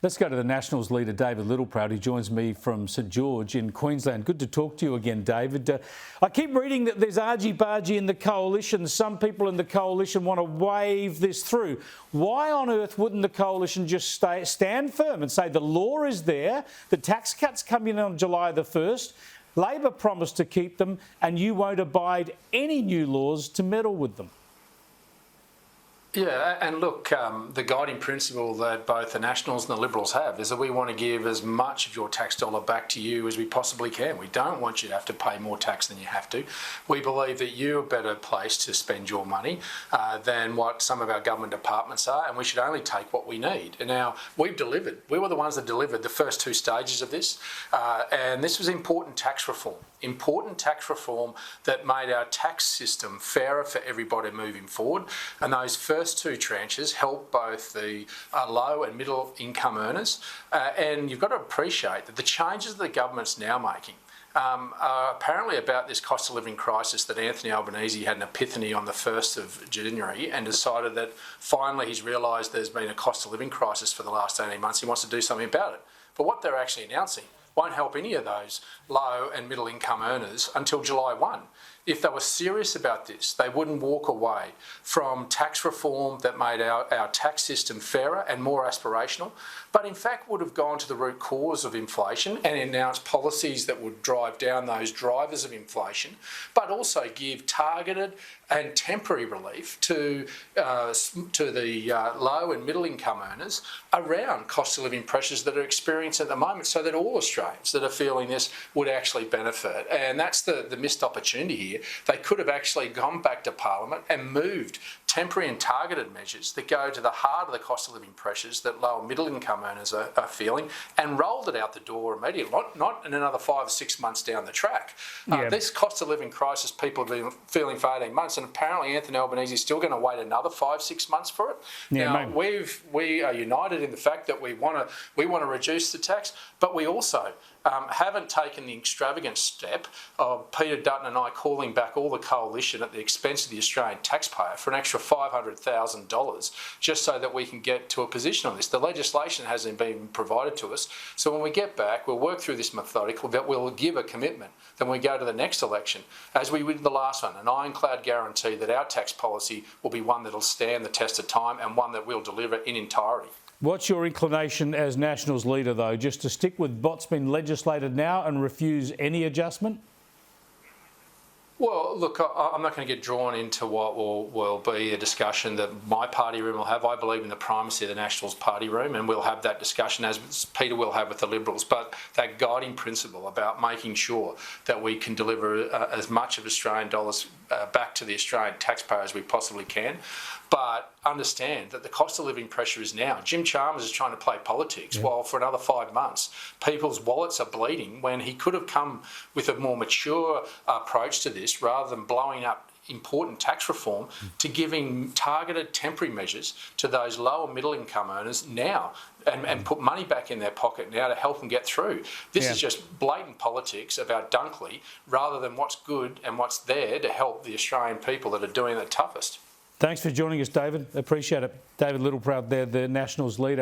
Let's go to the Nationals leader, David Littleproud. He joins me from St George in Queensland. Good to talk to you again, David. I keep reading that there's argy-bargy in the coalition. Some people in the coalition want to wave this through. Why on earth wouldn't the coalition just stand firm and say the law is there, the tax cuts come in on July the 1st, Labor promised to keep them, and you won't abide any new laws to meddle with them? Yeah, and look, the guiding principle that both the Nationals and the Liberals have is that we want to give as much of your tax dollar back to you as we possibly can. We don't want you to have to pay more tax than you have to. We believe that you're a better place to spend your money than what some of our government departments are, and we should only take what we need. And now, we've delivered. We were the ones that delivered the first two stages of this, and this was important tax reform. Important tax reform that made our tax system fairer for everybody moving forward. And those first two tranches help both the low and middle income earners. And you've got to appreciate that the changes that the government's now making are apparently about this cost of living crisis that Anthony Albanese had an epiphany on the 1st of January and decided that finally he's realised there's been a cost of living crisis for the last 18 months. He wants to do something about it. But what they're actually announcing won't help any of those low and middle income earners until July 1. If they were serious about this, they wouldn't walk away from tax reform that made our tax system fairer and more aspirational, but in fact would have gone to the root cause of inflation and announced policies that would drive down those drivers of inflation, but also give targeted and temporary relief to the low and middle income earners around cost of living pressures that are experienced at the moment, so that all Australians that are feeling this would actually benefit. And that's the missed opportunity here. They could have actually gone back to Parliament and moved temporary and targeted measures that go to the heart of the cost of living pressures that low and middle income earners are feeling, and rolled it out the door immediately, not in another 5 or 6 months down the track. This cost of living crisis people have been feeling for 18 months, and apparently Anthony Albanese is still going to wait another 5-6 months for it. Now, we are united in the fact that we want to reduce the tax, but we also haven't taken the extravagant step of Peter Dutton and I calling back all the coalition at the expense of the Australian taxpayer for an extra $500,000 just so that we can get to a position on this. The legislation hasn't been provided to us, so when we get back, we'll work through this methodically, that we'll give a commitment. Then we go to the next election, as we did the last one, an ironclad guarantee that our tax policy will be one that will stand the test of time and one that we'll deliver in entirety. What's your inclination as Nationals leader, though, just to stick with what's been legislated now and refuse any adjustment? Well, look, I'm not going to get drawn into what will be a discussion that my party room will have. I believe in the primacy of the Nationals party room, and we'll have that discussion, as Peter will have with the Liberals. But that guiding principle about making sure that we can deliver as much of Australian dollars back to the Australian taxpayer as we possibly can, but understand that the cost of living pressure is now. Jim Chalmers is trying to play politics while for another 5 months people's wallets are bleeding, when he could have come with a more mature approach to this rather than blowing up important tax reform to giving targeted temporary measures to those low and middle income earners now and put money back in their pocket now to help them get through. This is just blatant politics about Dunkley rather than what's good and what's there to help the Australian people that are doing it toughest. Thanks for joining us, David. Appreciate it. David Littleproud there, the Nationals leader.